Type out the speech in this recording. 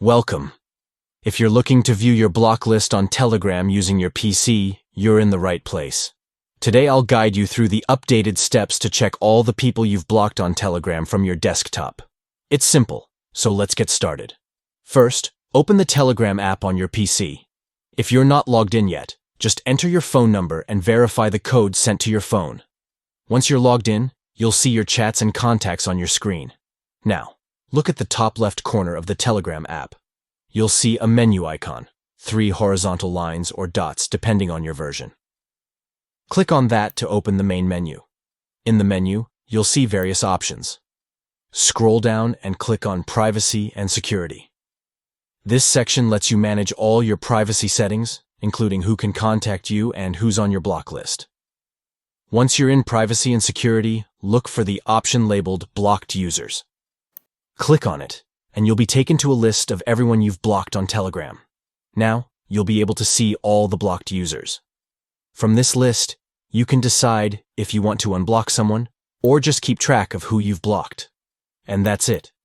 Welcome. If you're looking to view your block list on Telegram using your PC, you're in the right place. Today I'll guide you through the updated steps to check all the people you've blocked on Telegram from your desktop. It's simple, so let's get started. First, open the Telegram app on your PC. If you're not logged in yet, just enter your phone number and verify the code sent to your phone. Once you're logged in, you'll see your chats and contacts on your screen. Now, look at the top left corner of the Telegram app. You'll see a menu icon, 3 horizontal lines or dots depending on your version. Click on that to open the main menu. In the menu, you'll see various options. Scroll down and click on Privacy and Security. This section lets you manage all your privacy settings, including who can contact you and who's on your block list. Once you're in Privacy and Security, look for the option labeled Blocked Users. Click on it, and you'll be taken to a list of everyone you've blocked on Telegram. Now, you'll be able to see all the blocked users. From this list, you can decide if you want to unblock someone or just keep track of who you've blocked. And that's it.